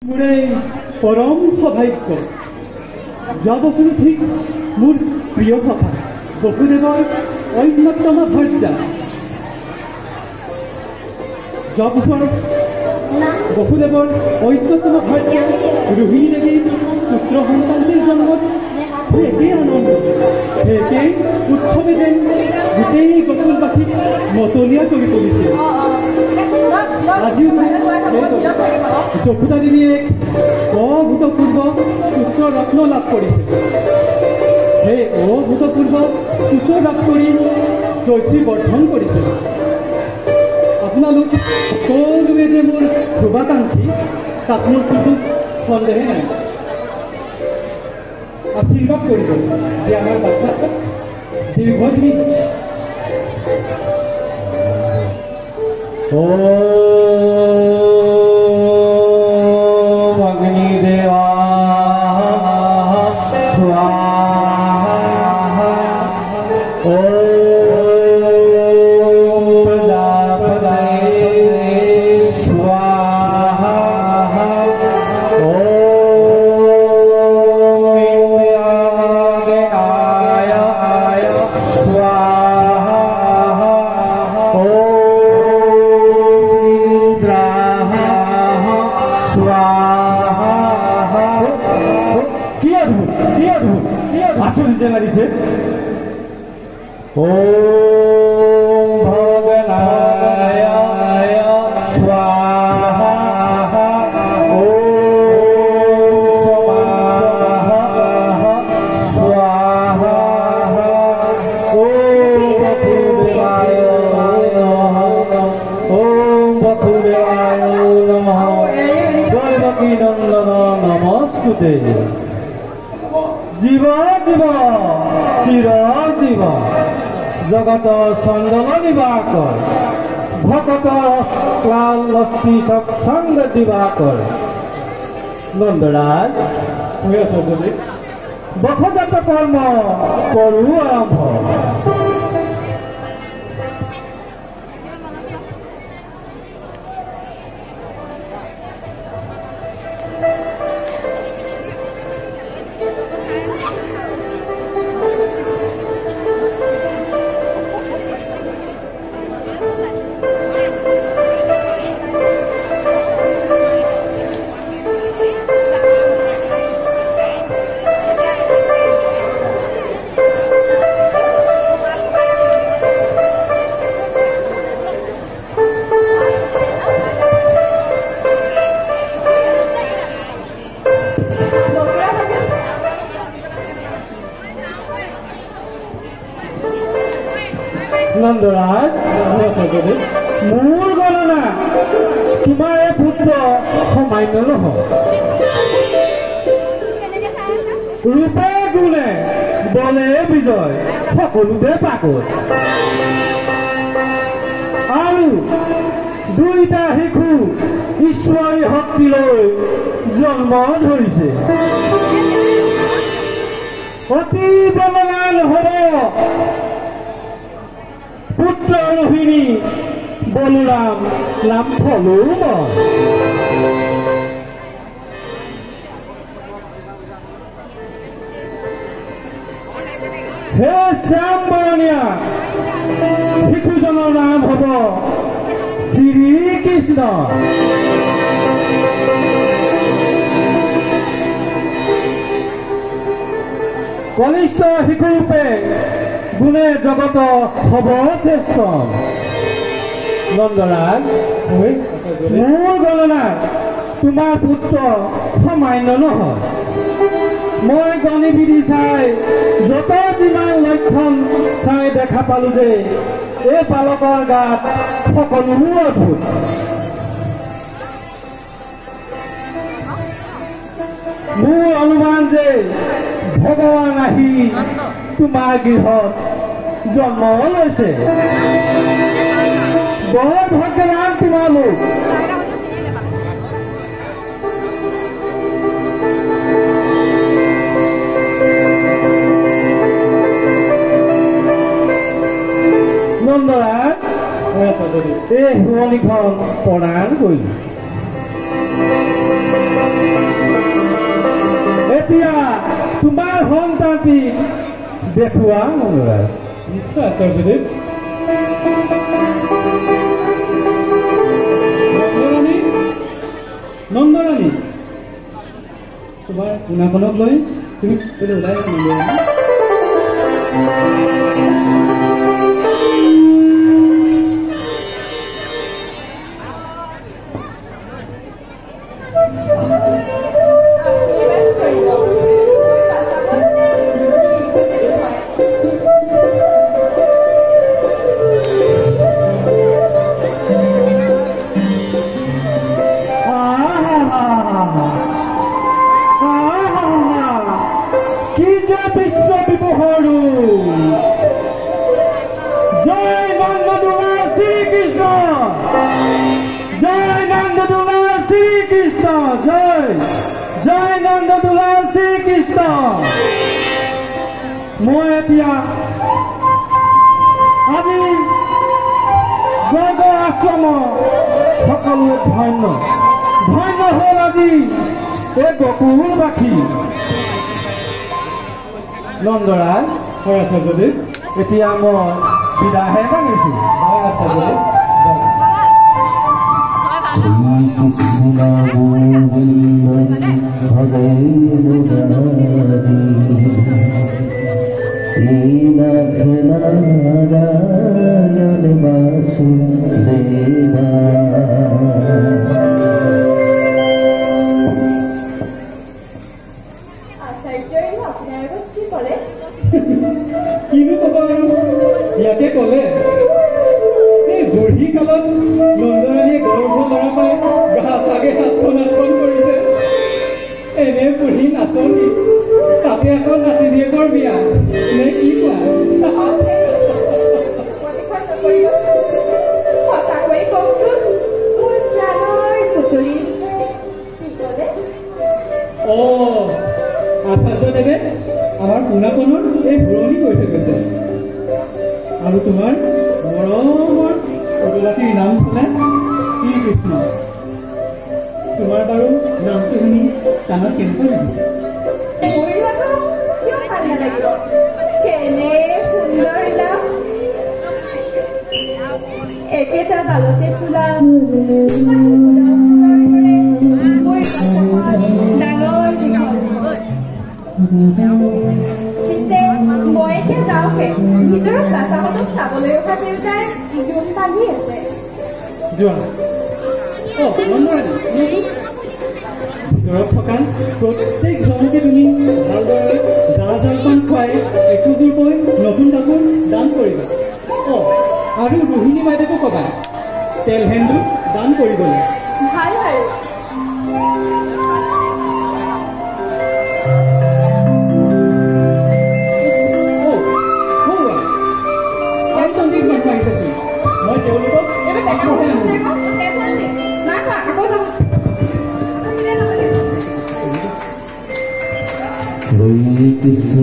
মোৰে পৰম সৌভাগ্য যোৱা বছৰ ঠিক মোৰ প্ৰিয় সভা বসুদেৱৰ অন্যতম ভৰ্যা যোৱা বছৰ বসুদেৱৰ অন্যতম ভৰ্যা ৰোহিণী দেৱীৰ পুত্ৰ সন্তানটিৰ জন্মত একেই আনন্দ একেই উৎসৱে যেন গোটেই গছুলবাসীক মতলীয়া কৰি তুলিছিল। আজিও যশোদা দেৱীয়ে অভূতপূৰ্ব পুত্ৰ ৰত্ন লাভ কৰিছে। সেই অভূতপূৰ্ব পুত্ৰ লাভ কৰি জয়শ্ৰী বৰ্ধন কৰিছে। আপোনালোক সকলোৱে যে মোৰ শুভাকাংক্ষী তাত মোৰ কোনো সন্দেহে নাই। আশীৰ্বাদ কৰিব যে আমাৰ বাচ্চাটোক দীৰ্ঘজীৱী জগত চন্দন দিবাকৰ ভকত ক্লাল লস্তি সৎসংগ দিবাকৰ নন্দৰাজ বসজাত কৰ্ম কৰো আৰম্ভ। নন্দৰাজ মোৰ গণনা তোমাৰ এই পুত্ৰ সামান্য নহয়। ৰূপে গুণে বলে বিজয় সকলোতে পাকত আৰু দুইটা শিশু ঈশ্বৰী শক্তিলৈ জন্ম ধৰিছে। অতি বলৱান হ'ব পুত্ৰ ৰোহিণী বলোৰাম নাম ফলো মই। হে শ্যাম বৰণীয়া শিশুজনৰ নাম হ'ব শ্ৰীকৃষ্ণ। কনিষ্ঠ শিশুৰূপে গুণে জগত হ'ব শ্ৰেষ্ঠ। নন্দৰাজ মোৰ গণনাত তোমাৰ পুত্ৰ সামান্য নহয়। মই গণি বিধি চাই যত যিমান লক্ষণ চাই দেখা পালো যে এই বালকৰ গাত সকলোবোৰ অদ্ভুত। মোৰ অনুমান যে ভগৱান আহি তোমাৰ গৃহত জন্ম লৈছে। বৰ ভাগ্যৱান তোমালোক। নন্দৰাজ এই শুৱনিখন প্ৰদান কৰিলো। তোমাৰ সন্তানটি দেখুওৱা অনুৰাগ। নিশ্চয় আচাৰ্যদেৱ। নন্দৰাণী, নন্দৰাণী, তোমাৰ পোনাখনক লৈ তুমি ওলাই নন্দৰাণী। জয় নন্দ দুলাল শ্ৰীকৃষ্ণ। মই এতিয়া আজি গৰ্গ আশ্ৰম সকলো ধন্য ধন্য হ'ল আজি এই গকুলবাসী। নন্দৰাজ, হয় আচাৰ্যদেৱ। এতিয়া মই বিদায়হে মাগিছো। হয় আচাৰ্যদেৱ। কৃষ্ণ গোবিন্দ ভগে মুৰাৰি নাথ নাৰায়ণ বাসুদেবা। কিনো ক'ব আৰু ইয়াকে ক'লে। এই বুঢ়ী কালত নন্দৰাণীয়ে গৰ্ভ ল'ৰা পাই গা চাগে হাতখন কৰিছে। এনে বুঢ়ী নাচনি, তাতে এখন নাতিনীয়েকৰ বিয়া নে কি কোৱা? আচাৰ্যদেৱে আমাৰ পোনাকণৰ এই ঘূৰণি কৰি থৈ গৈছে। আৰু তোমাৰ মৰমৰ পদুলাটিৰ নাম শুনা শ্ৰীকৃষ্ণ। তোমাৰ বাৰু নামটো শুনি কাণত কেনেকুৱা লাগিছে? একেটা তালতে তোলা ডাঙৰ মই এতিয়া যাওঁহে। ভিতৰত দাদাহঁতক চাবলৈ অহা দেউতাই জোন বান্ধি আছে। যোৱা। ভিতৰত থকা প্ৰত্যেকজনকে তুমি ভালদৰে জা জলপান খুৱাই একোযোৰকৈ নতুন কাপোৰ দান কৰিবা। আৰু ৰোহিণী বাইদেউকো ক'বা তেল সেন্দুৰ দান কৰিবলৈ। ভাল আৰু মই তেওঁলোকক কৃষ্ণ